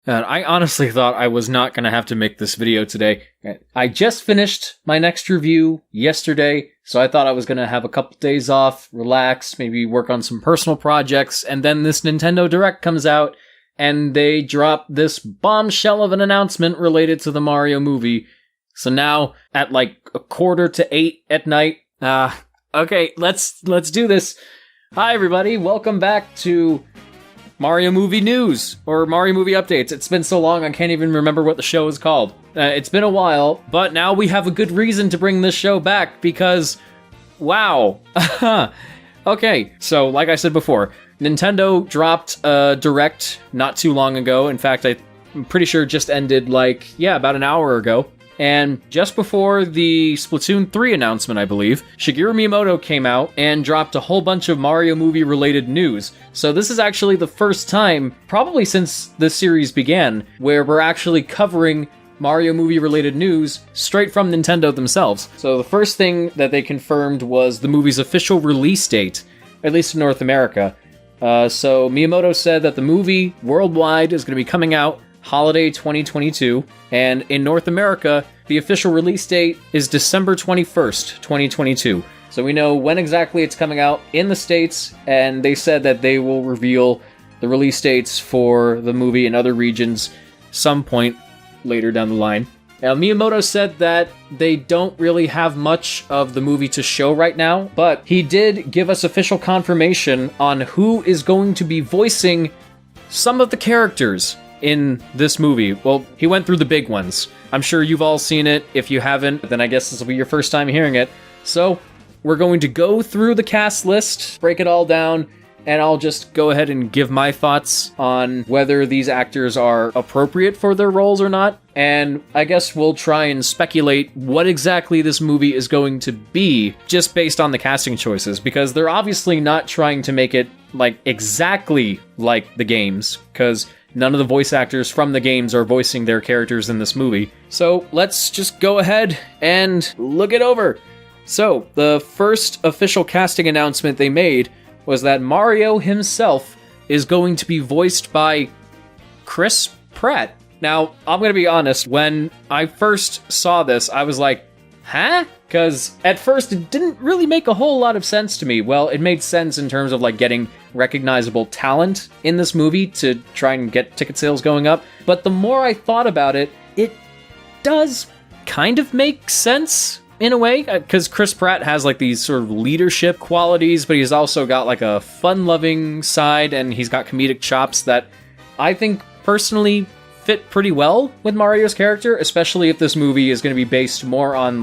And I honestly thought I was not going to have to make this video today. I just finished my next review yesterday, so I thought I was going to have a couple days off, relax, maybe work on some personal projects, and then this Nintendo Direct comes out, and they drop this bombshell of an announcement related to the Mario movie. So now, at like 7:45 at night, okay, let's do this. Hi everybody, welcome back to Mario Movie News, or Mario Movie Updates. It's been so long I can't even remember what the show is called. It's been a while, but now we have a good reason to bring this show back because, wow. Okay, so like I said before, Nintendo dropped a Direct not too long ago. In fact, I'm pretty sure it just ended about an hour ago. And just before the Splatoon 3 announcement, I believe, Shigeru Miyamoto came out and dropped a whole bunch of Mario movie-related news. So this is actually the first time, probably since the series began, where we're actually covering Mario movie-related news straight from Nintendo themselves. So the first thing that they confirmed was the movie's official release date, at least in North America. So Miyamoto said that the movie worldwide is going to be coming out holiday 2022, and in North America, the official release date is December 21st, 2022. So we know when exactly it's coming out in the States, and they said that they will reveal the release dates for the movie in other regions some point later down the line. Now, Miyamoto said that they don't really have much of the movie to show right now, but he did give us official confirmation on who is going to be voicing some of the characters in this movie. Well, he went through the big ones. I'm sure you've all seen it. If you haven't, then I guess this will be your first time hearing it. So, we're going to go through the cast list, break it all down, and I'll just go ahead and give my thoughts on whether these actors are appropriate for their roles or not. And I guess we'll try and speculate what exactly this movie is going to be just based on the casting choices, because they're obviously not trying to make it exactly like the games, because none of the voice actors from the games are voicing their characters in this movie. So let's just go ahead and look it over. So, the first official casting announcement they made was that Mario himself is going to be voiced by Chris Pratt. Now, I'm going to be honest, when I first saw this, I was like, huh? Because at first it didn't really make a whole lot of sense to me. Well, it made sense in terms of getting recognizable talent in this movie to try and get ticket sales going up. But the more I thought about it, it does kind of make sense in a way, because Chris Pratt has these sort of leadership qualities, but he's also got a fun-loving side, and he's got comedic chops that I think personally fit pretty well with Mario's character, especially if this movie is going to be based more on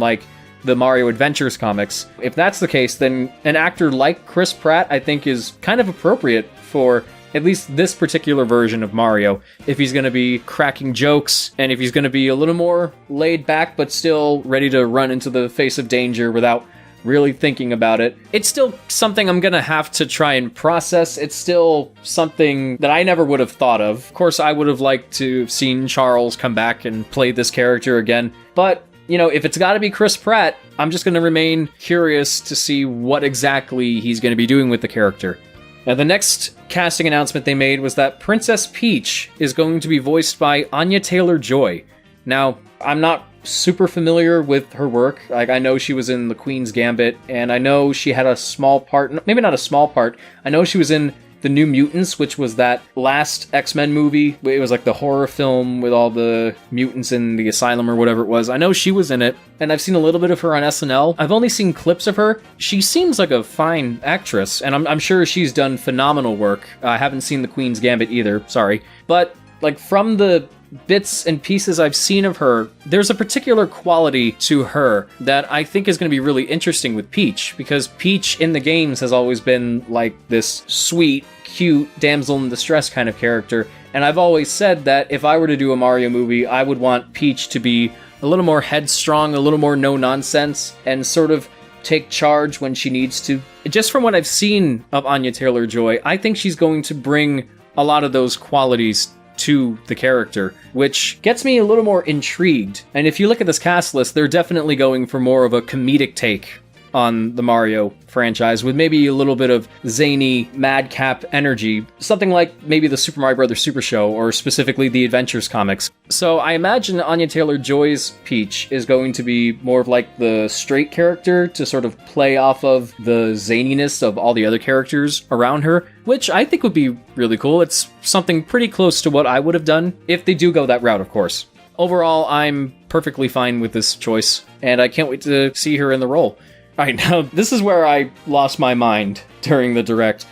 the Mario Adventures comics. If that's the case, then an actor like Chris Pratt, I think, is kind of appropriate for at least this particular version of Mario. If he's going to be cracking jokes, and if he's going to be a little more laid back, but still ready to run into the face of danger without really thinking about it. It's still something I'm going to have to try and process. It's still something that I never would have thought of. Of course, I would have liked to have seen Charles come back and play this character again, but if it's got to be Chris Pratt, I'm just going to remain curious to see what exactly he's going to be doing with the character. Now, the next casting announcement they made was that Princess Peach is going to be voiced by Anya Taylor-Joy. Now, I'm not super familiar with her work. I know she was in The Queen's Gambit, and I know she had a small part, maybe not a small part, I know she was in The New Mutants, which was that last X-Men movie. It was the horror film with all the mutants in the asylum or whatever it was. I know she was in it, and I've seen a little bit of her on SNL. I've only seen clips of her. She seems like a fine actress, and I'm sure she's done phenomenal work. I haven't seen The Queen's Gambit either, sorry. But, from the bits and pieces I've seen of her, there's a particular quality to her that I think is going to be really interesting with Peach, because Peach in the games has always been this sweet, cute damsel in distress kind of character, and I've always said that if I were to do a Mario movie, I would want Peach to be a little more headstrong, a little more no-nonsense, and sort of take charge when she needs to. Just from what I've seen of Anya Taylor-Joy, I think she's going to bring a lot of those qualities to the character, which gets me a little more intrigued. And if you look at this cast list, they're definitely going for more of a comedic take on the Mario franchise with maybe a little bit of zany madcap energy, something like maybe the Super Mario Bros. Super Show or specifically the Adventures comics. So I imagine Anya Taylor-Joy's Peach is going to be more of like the straight character to sort of play off of the zaniness of all the other characters around her, which I think would be really cool. It's something pretty close to what I would have done if they do go that route, of course. Overall, I'm perfectly fine with this choice, and I can't wait to see her in the role. Alright, now, this is where I lost my mind during the direct.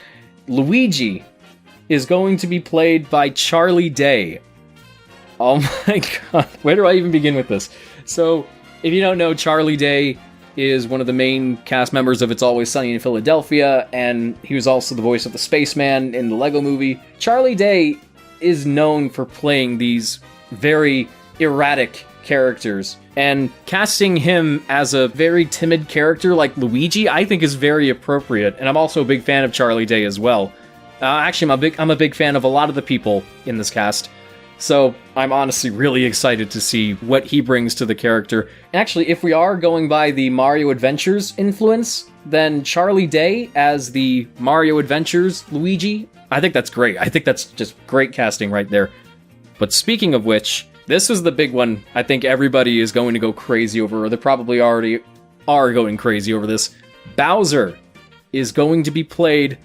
Luigi is going to be played by Charlie Day. Oh my god, where do I even begin with this? So, if you don't know, Charlie Day is one of the main cast members of It's Always Sunny in Philadelphia, and he was also the voice of the Spaceman in the Lego Movie. Charlie Day is known for playing these very erratic characters, and casting him as a very timid character like Luigi, I think is very appropriate, and I'm also a big fan of Charlie Day as well. Actually, I'm a big fan of a lot of the people in this cast, so I'm honestly really excited to see what he brings to the character. Actually, if we are going by the Mario Adventures influence, then Charlie Day as the Mario Adventures Luigi, I think that's great. I think that's just great casting right there. But speaking of which, this is the big one I think everybody is going to go crazy over, or they probably already are going crazy over this. Bowser is going to be played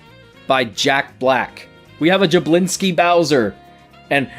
by Jack Black. We have a Jablinski Bowser. And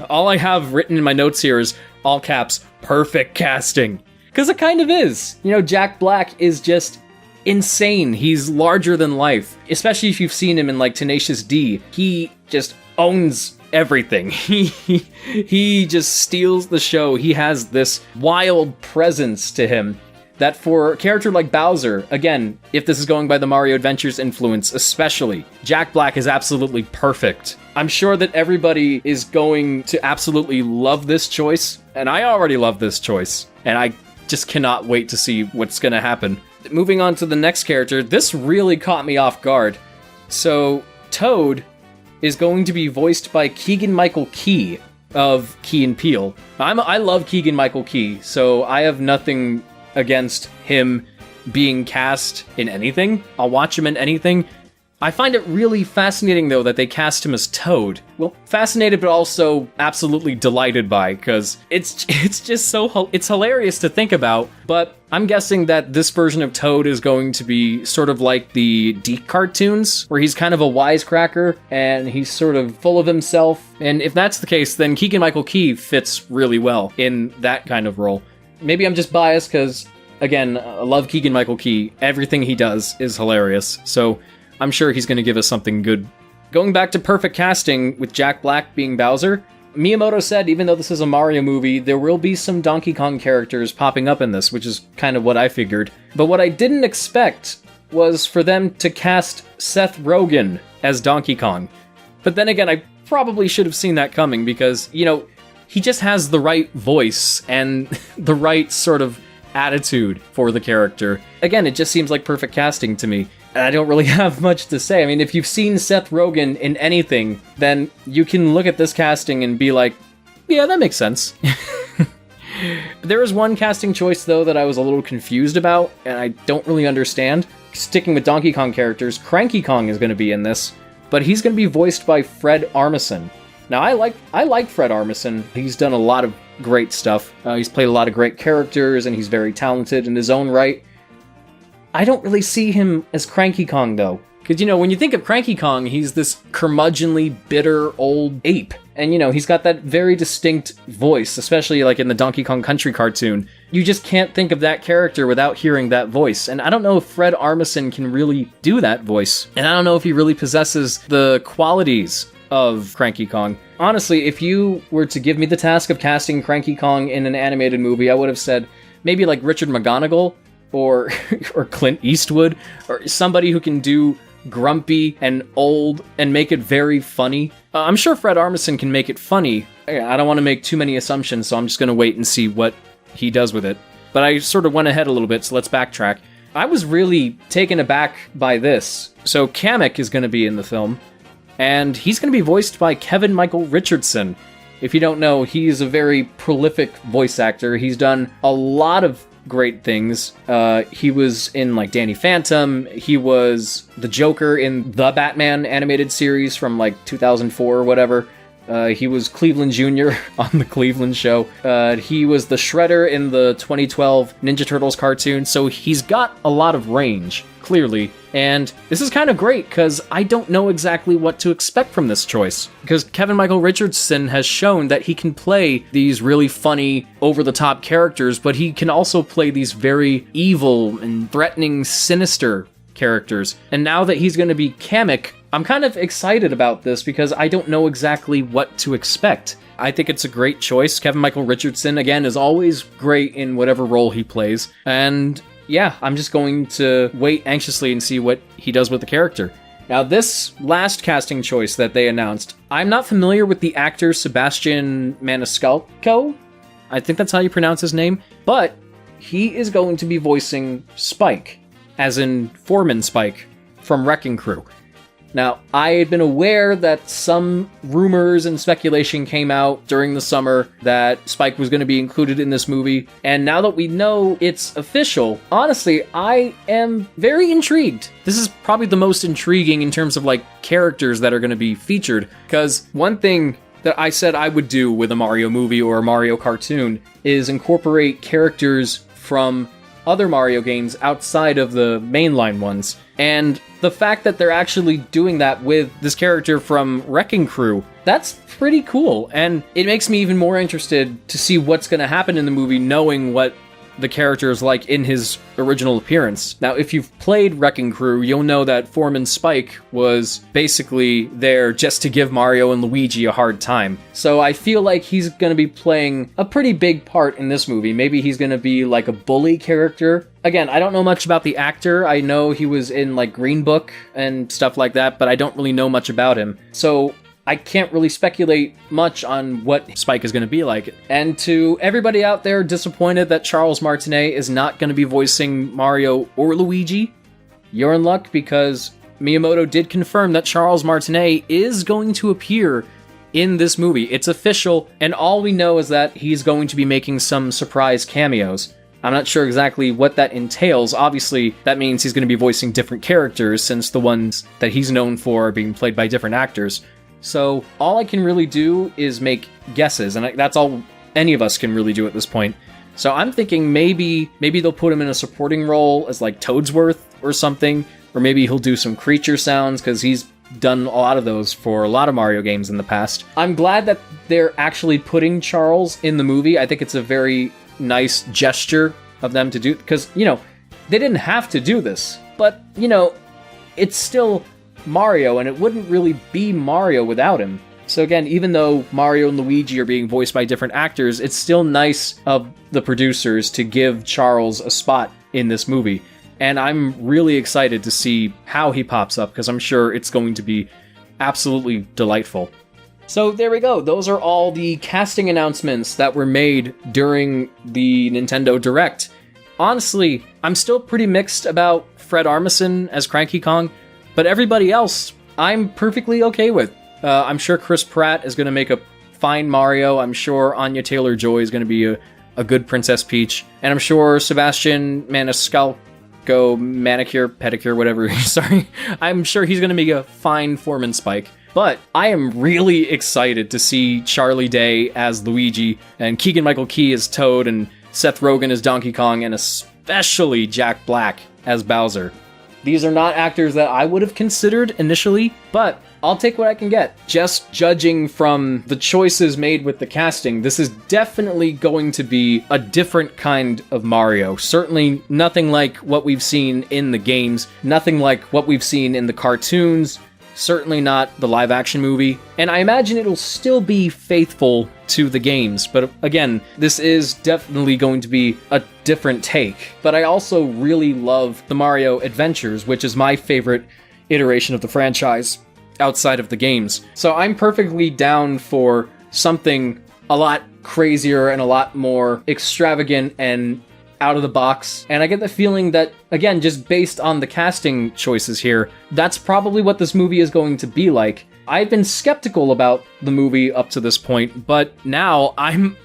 all I have written in my notes here is, all caps, perfect casting. Because it kind of is. You know, Jack Black is just insane. He's larger than life. Especially if you've seen him in, like, Tenacious D. He just owns everything. He just steals the show. He has this wild presence to him that for a character like Bowser, again, if this is going by the Mario Adventures influence especially, Jack Black is absolutely perfect. I'm sure that everybody is going to absolutely love this choice, and I already love this choice, and I just cannot wait to see what's gonna happen. Moving on to the next character, this really caught me off guard. So, Toad is going to be voiced by Keegan-Michael Key of Key and Peele. I love Keegan-Michael Key, so I have nothing against him being cast in anything. I'll watch him in anything. I find it really fascinating, though, that they cast him as Toad. Well, fascinated, but also absolutely delighted by, because it's just so, it's hilarious to think about, but I'm guessing that this version of Toad is going to be sort of like the Deke cartoons, where he's kind of a wisecracker, and he's sort of full of himself, and if that's the case, then Keegan-Michael Key fits really well in that kind of role. Maybe I'm just biased, because, again, I love Keegan-Michael Key. Everything he does is hilarious, so I'm sure he's going to give us something good. Going back to perfect casting with Jack Black being Bowser, Miyamoto said even though this is a Mario movie, there will be some Donkey Kong characters popping up in this, which is kind of what I figured. But what I didn't expect was for them to cast Seth Rogen as Donkey Kong. But then again, I probably should have seen that coming because, you know, he just has the right voice and the right sort of attitude for the character. Again, it just seems like perfect casting to me. And I don't really have much to say. I mean, if you've seen Seth Rogen in anything, then you can look at this casting and be like, yeah, that makes sense. There is one casting choice, though, that I was a little confused about, and I don't really understand. Sticking with Donkey Kong characters, Cranky Kong is going to be in this, but he's going to be voiced by Fred Armisen. Now, I like Fred Armisen. He's done a lot of great stuff. He's played a lot of great characters, and he's very talented in his own right. I don't really see him as Cranky Kong, though. Because, you know, when you think of Cranky Kong, he's this curmudgeonly, bitter, old ape. And, you know, he's got that very distinct voice, especially, like, in the Donkey Kong Country cartoon. You just can't think of that character without hearing that voice. And I don't know if Fred Armisen can really do that voice. And I don't know if he really possesses the qualities of Cranky Kong. Honestly, if you were to give me the task of casting Cranky Kong in an animated movie, I would have said maybe, like, Richard McGonagall, or Clint Eastwood, or somebody who can do grumpy and old and make it very funny. I'm sure Fred Armisen can make it funny. I don't want to make too many assumptions, so I'm just going to wait and see what he does with it. But I sort of went ahead a little bit, so let's backtrack. I was really taken aback by this. So Kamek is going to be in the film, and he's going to be voiced by Keegan-Michael Richardson. If you don't know, he's a very prolific voice actor. He's done a lot of great things. He was in like Danny Phantom. He was the Joker in the Batman animated series from like 2004 or whatever. He was Cleveland Jr. on the Cleveland Show. He was the Shredder in the 2012 Ninja Turtles cartoon, so he's got a lot of range, clearly. And this is kind of great, because I don't know exactly what to expect from this choice. Because Keegan-Michael Richardson has shown that he can play these really funny, over-the-top characters, but he can also play these very evil and threatening, sinister characters. And now that he's going to be Kamek, I'm kind of excited about this because I don't know exactly what to expect. I think it's a great choice. Keegan-Michael Richardson, again, is always great in whatever role he plays. And yeah, I'm just going to wait anxiously and see what he does with the character. Now, this last casting choice that they announced, I'm not familiar with the actor Sebastian Maniscalco. I think that's how you pronounce his name. But he is going to be voicing Spike, as in Foreman Spike from Wrecking Crew. Now, I had been aware that some rumors and speculation came out during the summer that Spike was going to be included in this movie, and now that we know it's official, honestly, I am very intrigued. This is probably the most intriguing in terms of, like, characters that are going to be featured, because one thing that I said I would do with a Mario movie or a Mario cartoon is incorporate characters from other Mario games outside of the mainline ones. And the fact that they're actually doing that with this character from Wrecking Crew, that's pretty cool. And it makes me even more interested to see what's going to happen in the movie, knowing what the character is like in his original appearance. Now, if you've played Wrecking Crew, you'll know that Foreman Spike was basically there just to give Mario and Luigi a hard time. So I feel like he's going to be playing a pretty big part in this movie. Maybe he's going to be like a bully character. Again, I don't know much about the actor. I know he was in like Green Book and stuff like that, but I don't really know much about him. So I can't really speculate much on what Spike is going to be like. And to everybody out there disappointed that Charles Martinet is not going to be voicing Mario or Luigi, you're in luck, because Miyamoto did confirm that Charles Martinet is going to appear in this movie. It's official, and all we know is that he's going to be making some surprise cameos. I'm not sure exactly what that entails. Obviously, that means he's going to be voicing different characters, since the ones that he's known for are being played by different actors. So all I can really do is make guesses, and that's all any of us can really do at this point. So I'm thinking maybe they'll put him in a supporting role as like Toadsworth or something, or maybe he'll do some creature sounds, because he's done a lot of those for a lot of Mario games in the past. I'm glad that they're actually putting Charles in the movie. I think it's a very nice gesture of them to do, because, you know, they didn't have to do this, but, you know, it's still Mario, and it wouldn't really be Mario without him. So again, even though Mario and Luigi are being voiced by different actors, it's still nice of the producers to give Charles a spot in this movie. And I'm really excited to see how he pops up, because I'm sure it's going to be absolutely delightful. So there we go. Those are all the casting announcements that were made during the Nintendo Direct. Honestly, I'm still pretty mixed about Fred Armisen as Cranky Kong, but everybody else, I'm perfectly okay with. I'm sure Chris Pratt is going to make a fine Mario. I'm sure Anya Taylor-Joy is going to be a good Princess Peach. And I'm sure Sebastian Maniscalco, Manicure, Pedicure, whatever, sorry. I'm sure he's going to make a fine Foreman Spike. But I am really excited to see Charlie Day as Luigi, and Keegan-Michael Key as Toad, and Seth Rogen as Donkey Kong, and especially Jack Black as Bowser. These are not actors that I would have considered initially, but I'll take what I can get. Just judging from the choices made with the casting, this is definitely going to be a different kind of Mario. Certainly nothing like what we've seen in the games, nothing like what we've seen in the cartoons, certainly not the live-action movie, and I imagine it'll still be faithful to the games, but again, this is definitely going to be a different take. But I also really love the Mario Adventures, which is my favorite iteration of the franchise outside of the games. So I'm perfectly down for something a lot crazier and a lot more extravagant and out of the box. And I get the feeling that, again, just based on the casting choices here, that's probably what this movie is going to be like. I've been skeptical about the movie up to this point, but now I'm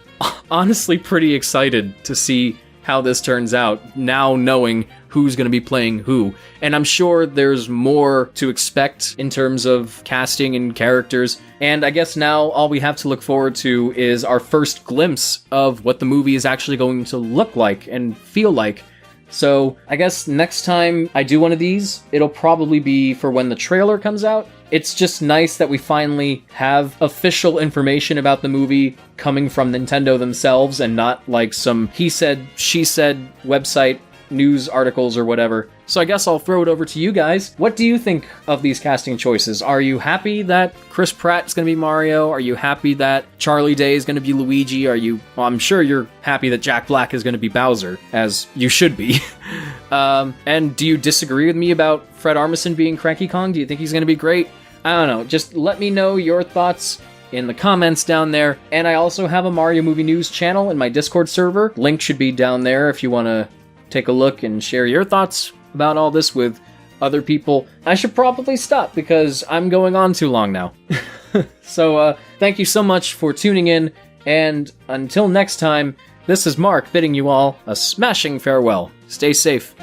honestly pretty excited to see how this turns out, now knowing who's going to be playing who. And I'm sure there's more to expect in terms of casting and characters. And I guess now all we have to look forward to is our first glimpse of what the movie is actually going to look like and feel like. So I guess next time I do one of these, it'll probably be for when the trailer comes out. It's just nice that we finally have official information about the movie coming from Nintendo themselves and not like some he said, she said website news articles or whatever. So I guess I'll throw it over to you guys. What do you think of these casting choices? Are you happy that Chris Pratt is going to be Mario? Are you happy that Charlie Day is going to be Luigi? Well, I'm sure you're happy that Jack Black is going to be Bowser, as you should be. And do you disagree with me about Fred Armisen being Cranky Kong? Do you think he's going to be great? I don't know. Just let me know your thoughts in the comments down there. And I also have a Mario Movie News channel in my Discord server. Link should be down there if you want to take a look and share your thoughts about all this with other people. I should probably stop because I'm going on too long now. So thank you so much for tuning in, and until next time, this is Marc bidding you all a smashing farewell. Stay safe.